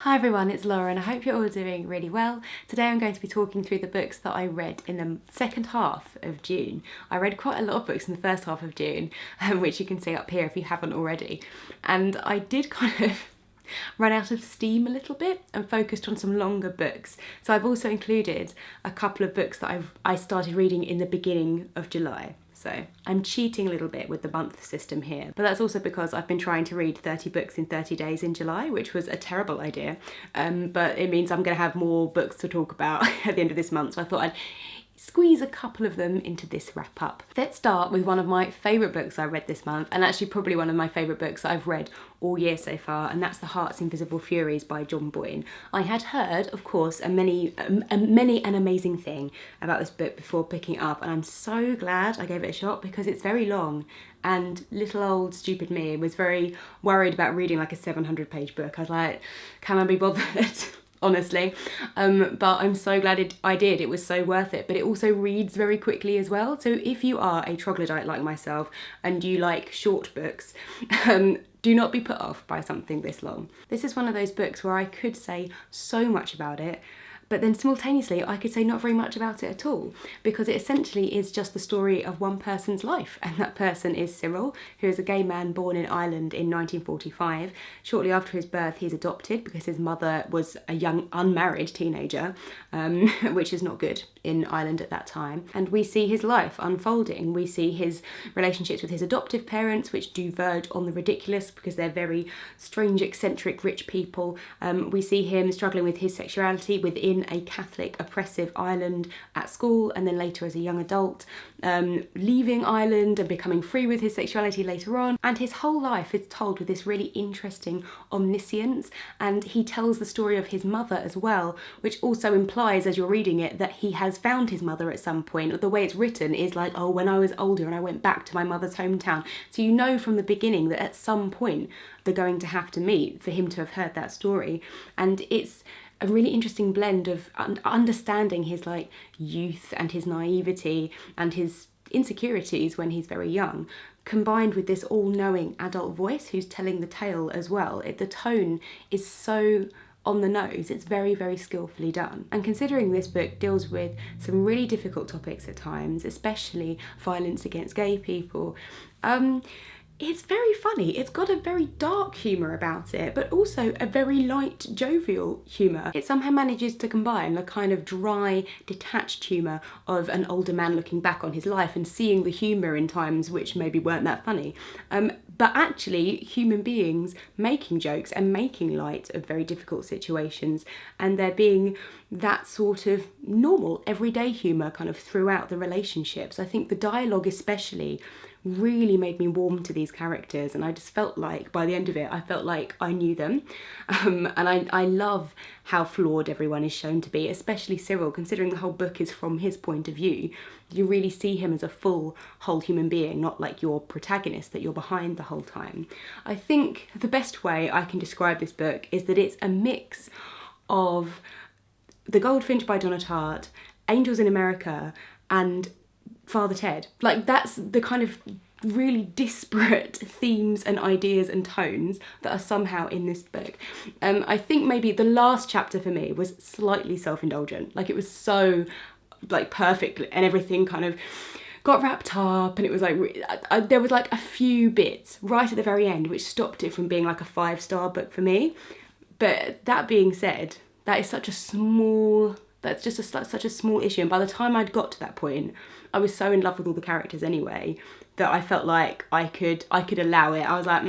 Hi everyone, it's Laura and I hope you're all doing really well. Today I'm going to be talking through the books that I read in the second half of June. I read quite a lot of books in the first half of June, which you can see up here if you haven't already. And I did kind of run out of steam a little bit and focused on some longer books. So I've also included a couple of books that I started reading in the beginning of July. So I'm cheating a little bit with the month system here, but that's also because I've been trying to read 30 books in 30 days in July, which was a terrible idea. But it means I'm going to have more books to talk about at the end of this month. So I thought I'd squeeze a couple of them into this wrap up. Let's start with one of my favourite books I read this month, and actually probably one of my favourite books that I've read all year so far, and that's The Heart's Invisible Furies by John Boyne. I had heard, of course, many an amazing thing about this book before picking it up, and I'm so glad I gave it a shot because it's very long, and little old stupid me was very worried about reading like a 700-page book. I was like, can I be bothered? Honestly, but I'm so glad I did. It was so worth it, but it also reads very quickly as well. So if you are a troglodyte like myself and you like short books, do not be put off by something this long. This is one of those books where I could say so much about it, but then simultaneously I could say not very much about it at all, because it essentially is just the story of one person's life, and that person is Cyril, who is a gay man born in Ireland in 1945. Shortly after his birth he's adopted because his mother was a young unmarried teenager, which is not good in Ireland at that time. And we see his life unfolding. We see his relationships with his adoptive parents, which do verge on the ridiculous because they're very strange, eccentric, rich people. We see him struggling with his sexuality within a Catholic oppressive Ireland at school, and then later as a young adult, leaving Ireland and becoming free with his sexuality later on. And his whole life is told with this really interesting omniscience, and he tells the story of his mother as well, which also implies as you're reading it that he has found his mother at some point. The way it's written is like, oh, when I was older and I went back to my mother's hometown. So you know from the beginning that at some point they're going to have to meet for him to have heard that story. And it's a really interesting blend of understanding his like youth and his naivety and his insecurities when he's very young, combined with this all-knowing adult voice who's telling the tale as well. The tone is so on the nose. It's very, very skillfully done. And considering this book deals with some really difficult topics at times, especially violence against gay people, it's very funny. It's got a very dark humour about it, but also a very light, jovial humour. It somehow manages to combine the kind of dry, detached humour of an older man looking back on his life and seeing the humour in times which maybe weren't that funny, but actually human beings making jokes and making light of very difficult situations, and there being that sort of normal, everyday humour kind of throughout the relationships. I think the dialogue especially really made me warm to these characters, and I just felt like by the end of it I felt like I knew them, and I love how flawed everyone is shown to be, especially Cyril, considering the whole book is from his point of view. You really see him as a full, whole human being, not like your protagonist that you're behind the whole time. I think the best way I can describe this book is that it's a mix of The Goldfinch by Donna Tartt, Angels in America, and Father Ted. Like, that's the kind of really disparate themes and ideas and tones that are somehow in this book. I think maybe the last chapter for me was slightly self-indulgent. Like, it was so like perfect and everything kind of got wrapped up, and it was like there was like a few bits right at the very end which stopped it from being like a 5-star book for me. But that being said, that is such a small issue, and by the time I'd got to that point I was so in love with all the characters anyway that I felt like I could allow it. I was like,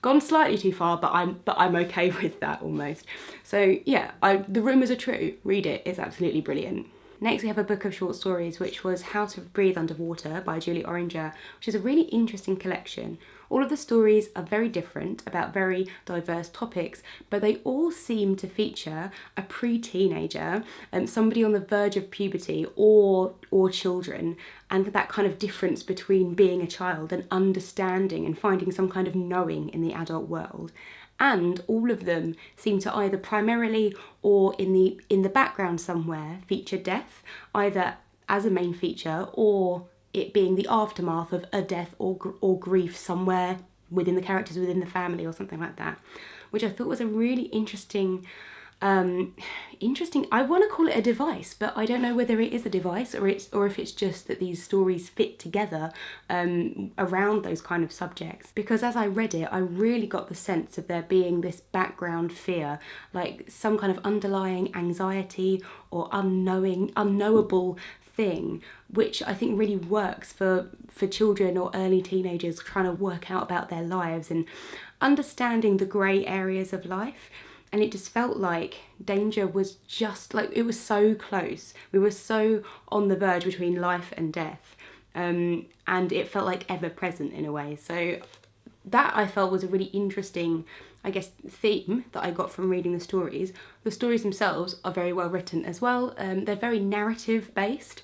gone slightly too far, but I'm okay with that almost. So yeah, the rumours are true. Read it, it's absolutely brilliant. Next we have a book of short stories, which was How to Breathe Underwater by Julie Orringer, which is a really interesting collection. All of the stories are very different, about very diverse topics, but they all seem to feature a pre-teenager, somebody on the verge of puberty, or children, and that kind of difference between being a child and understanding and finding some kind of knowing in the adult world. And all of them seem to either primarily or in the background somewhere feature death, either as a main feature or it being the aftermath of a death or grief somewhere within the characters, within the family or something like that, which I thought was a really interesting interesting. I want to call it a device, but I don't know whether it is a device or if it's just that these stories fit together around those kind of subjects. Because as I read it, I really got the sense of there being this background fear, like some kind of underlying anxiety or unknowable thing, which I think really works for children or early teenagers trying to work out about their lives and understanding the grey areas of life. And it just felt like danger was just like, it was so close. We were so on the verge between life and death. And it felt like ever present in a way. So that I felt was a really interesting, I guess, theme that I got from reading the stories. The stories themselves are very well written as well. They're very narrative based.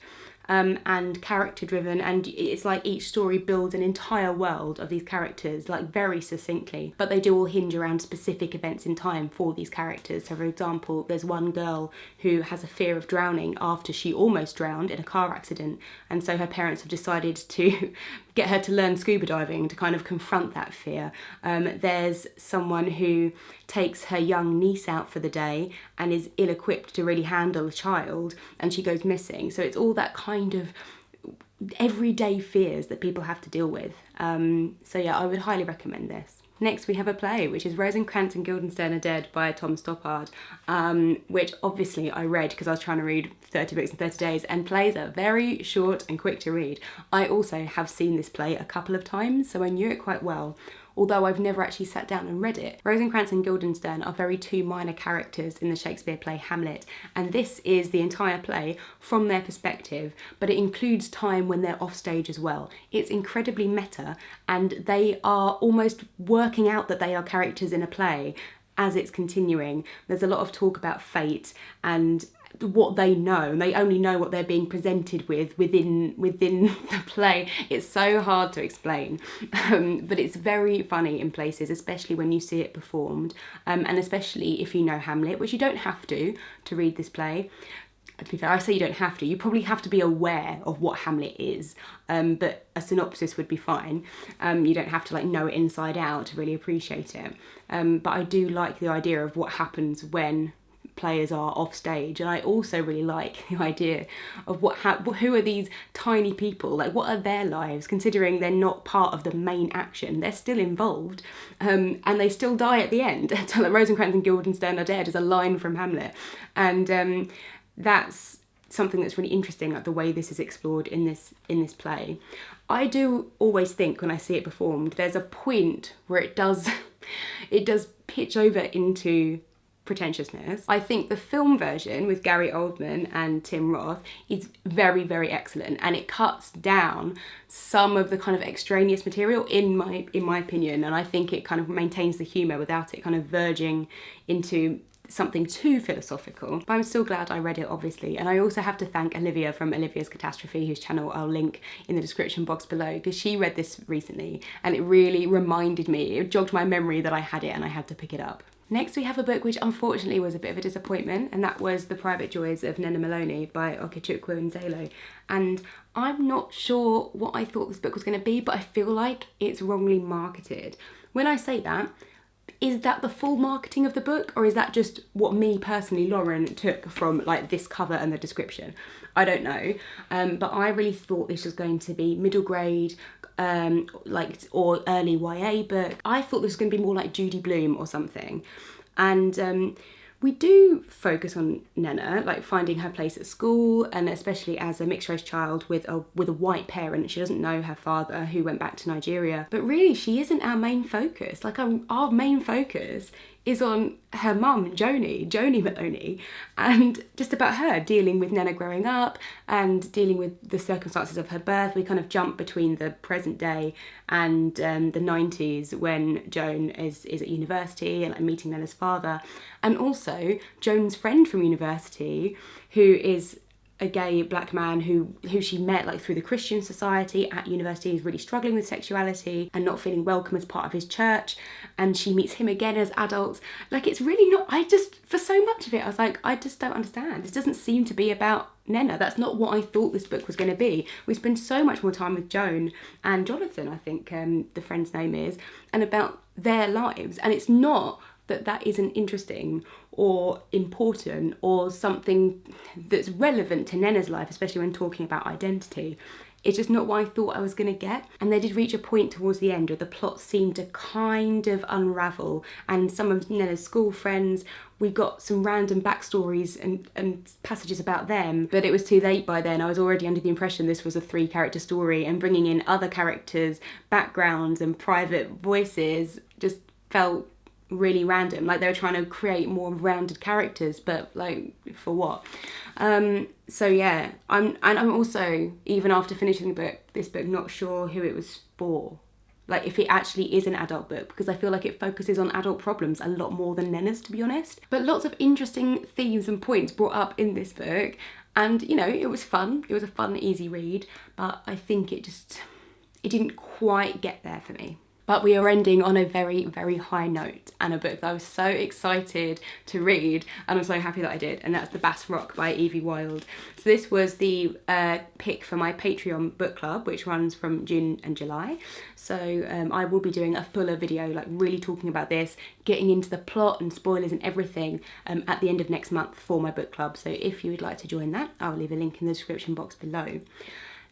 And character driven, and it's like each story builds an entire world of these characters, like very succinctly, but they do all hinge around specific events in time for these characters. So for example, there's one girl who has a fear of drowning after she almost drowned in a car accident, and so her parents have decided to get her to learn scuba diving to kind of confront that fear. There's someone who takes her young niece out for the day and is ill-equipped to really handle a child, and she goes missing. So it's all that kind of everyday fears that people have to deal with. So yeah, I would highly recommend this. Next we have a play, which is Rosencrantz and Guildenstern Are Dead by Tom Stoppard, which obviously I read because I was trying to read 30 books in 30 days, and plays are very short and quick to read. I also have seen this play a couple of times, so I knew it quite well, although I've never actually sat down and read it. Rosencrantz and Guildenstern are very two minor characters in the Shakespeare play Hamlet, and this is the entire play from their perspective, but it includes time when they're off stage as well. It's incredibly meta, and they are almost working out that they are characters in a play as it's continuing. There's a lot of talk about fate and what they know, and they only know what they're being presented with within the play. It's so hard to explain, but it's very funny in places, especially when you see it performed, and especially if you know Hamlet, which you don't have to read this play. To be fair, I say you don't have to. You probably have to be aware of what Hamlet is, but a synopsis would be fine. You don't have to like know it inside out to really appreciate it. But I do like the idea of what happens when players are off stage, and I also really like the idea of who are these tiny people, like what are their lives, considering they're not part of the main action. They're still involved, and they still die at the end. So like, Rosencrantz and Guildenstern Are Dead is a line from Hamlet, and that's something that's really interesting, like the way this is explored in this play. I do always think when I see it performed, there's a point where it does pitch over into pretentiousness. I think the film version with Gary Oldman and Tim Roth is very, very excellent, and it cuts down some of the kind of extraneous material in my opinion, and I think it kind of maintains the humour without it kind of verging into something too philosophical. But I'm still glad I read it, obviously, and I also have to thank Olivia from Olivia's Catastrophe, whose channel I'll link in the description box below, because she read this recently and it really reminded me, it jogged my memory that I had it and I had to pick it up. Next we have a book which unfortunately was a bit of a disappointment, and that was The Private Joys of Nnenna Maloney by Okechukwu and Zelo. And I'm not sure what I thought this book was going to be, but I feel like it's wrongly marketed. When I say that, is that the full marketing of the book, or is that just what me personally, Lauren, took from like this cover and the description? I don't know, but I really thought this was going to be middle grade, or early YA book. I thought this was going to be more like Judy Blume or something, and we do focus on Nena, like finding her place at school, and especially as a mixed race child with a white parent. She doesn't know her father, who went back to Nigeria. But really, she isn't our main focus. Like our main focus is on her mum, Joni Maloney, and just about her dealing with Nena growing up and dealing with the circumstances of her birth. We kind of jump between the present day and the 90s when Joan is at university and like, meeting Nena's father, and also Joan's friend from university, who is a gay black man who she met like through the Christian society at university, is really struggling with sexuality and not feeling welcome as part of his church, and she meets him again as adults. Like, it's really not, for so much of it I was like, I just don't understand. This doesn't seem to be about Nena. That's not what I thought this book was going to be. We spend so much more time with Joan and Jonathan, I think the friend's name is, and about their lives, and it's not that that isn't interesting or important or something that's relevant to Nnenna's life, especially when talking about identity. It's just not what I thought I was going to get. And they did reach a point towards the end where the plot seemed to kind of unravel, and some of Nnenna's school friends, we got some random backstories and passages about them, but it was too late by then. I was already under the impression this was a 3-character story, and bringing in other characters, backgrounds and private voices just felt really random. Like they were trying to create more rounded characters, but like for what? So yeah, I'm also, even after finishing this book, not sure who it was for. Like if it actually is an adult book, because I feel like it focuses on adult problems a lot more than Nnenna's, to be honest. But lots of interesting themes and points brought up in this book, and you know, it was fun. It was a fun, easy read, but I think it didn't quite get there for me. But we are ending on a very, very high note, and a book that I was so excited to read, and I'm so happy that I did, and that's The Bass Rock by Evie Wyld. So this was the pick for my Patreon book club, which runs from June and July. So I will be doing a fuller video, like really talking about this, getting into the plot and spoilers and everything at the end of next month for my book club. So if you would like to join that, I'll leave a link in the description box below.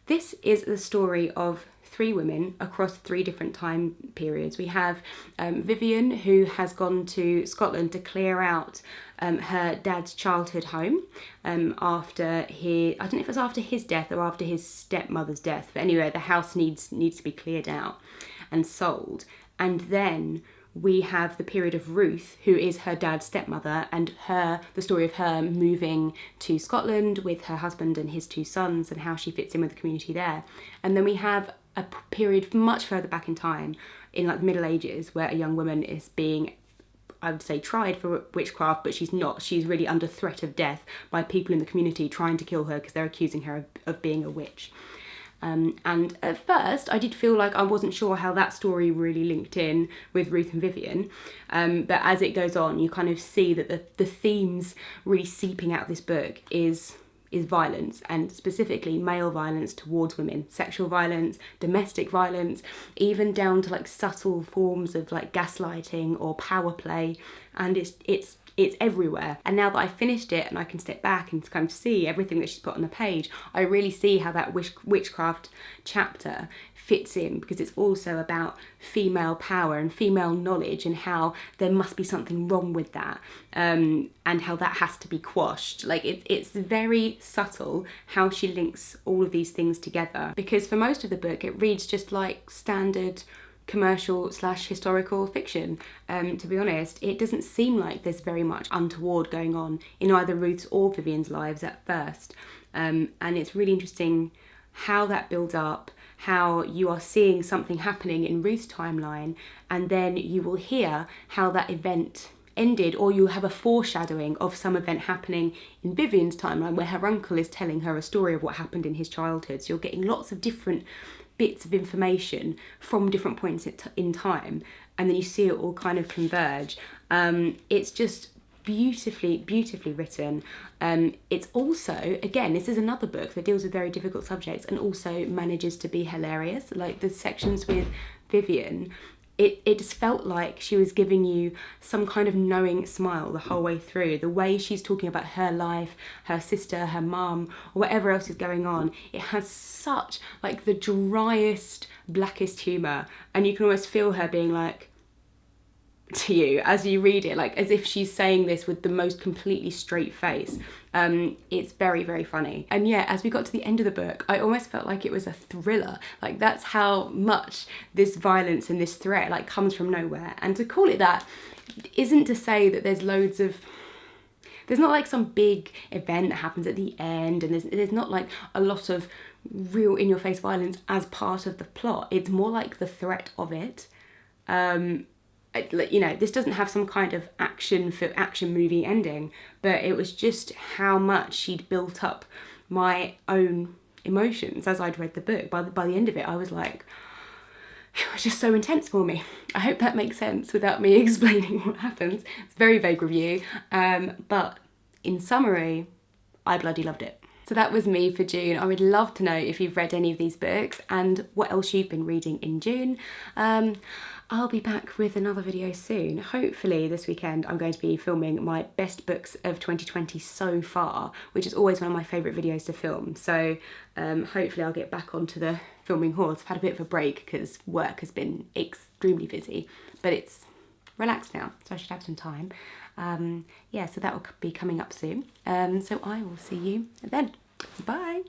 This is the story of 3 women across 3 different time periods. We have Vivian, who has gone to Scotland to clear out her dad's childhood home after his, I don't know if it was after his death or after his stepmother's death, but anyway, the house needs to be cleared out and sold. And then we have the period of Ruth, who is her dad's stepmother, and the story of her moving to Scotland with her husband and his 2 sons, and how she fits in with the community there. And then we have a period much further back in time, in like the Middle Ages, where a young woman is being, I would say, tried for witchcraft, but she's not. She's really under threat of death by people in the community trying to kill her because they're accusing her of being a witch. And at first I did feel like I wasn't sure how that story really linked in with Ruth and Vivian, but as it goes on you kind of see that the themes really seeping out of this book is violence, and specifically male violence towards women, sexual violence, domestic violence, even down to like subtle forms of like gaslighting or power play, and it's everywhere. And now that I've finished it and I can step back and kind of see everything that she's put on the page, I really see how that witchcraft chapter fits in, because it's also about female power and female knowledge, and how there must be something wrong with that, and how that has to be quashed. Like it's very subtle how she links all of these things together, because for most of the book it reads just like standard commercial / historical fiction. To be honest, it doesn't seem like there's very much untoward going on in either Ruth's or Vivian's lives at first, and it's really interesting how that builds up, how you are seeing something happening in Ruth's timeline, and then you will hear how that event ended, or you have a foreshadowing of some event happening in Vivian's timeline where her uncle is telling her a story of what happened in his childhood. So you're getting lots of different bits of information from different points in time, and then you see it all kind of converge. It's just beautifully written. It's also, again, this is another book that deals with very difficult subjects and also manages to be hilarious. Like the sections with Vivian, it just felt like she was giving you some kind of knowing smile the whole way through. The way she's talking about her life, her sister, her mum, or whatever else is going on, it has such like the driest, blackest humour, and you can almost feel her being like to you as you read it, like as if she's saying this with the most completely straight face. It's very, very funny. And yeah, as we got to the end of the book, I almost felt like it was a thriller. Like that's how much this violence and this threat like comes from nowhere. And to call it that isn't to say that there's not like some big event that happens at the end, and there's not like a lot of real in-your-face violence as part of the plot. It's more like the threat of it. You know, this doesn't have some kind of action movie ending, but it was just how much she'd built up my own emotions as I'd read the book. By the end of it, I was like, it was just so intense for me. I hope that makes sense without me explaining what happens. It's a very vague review, but in summary, I bloody loved it. So that was me for June. I would love to know if you've read any of these books and what else you've been reading in June. I'll be back with another video soon. Hopefully this weekend I'm going to be filming my best books of 2020 so far, which is always one of my favourite videos to film. So hopefully I'll get back onto the filming horse. I've had a bit of a break because work has been extremely busy, but it's relaxed now, so I should have some time. Yeah, so that will be coming up soon. So I will see you then. Bye.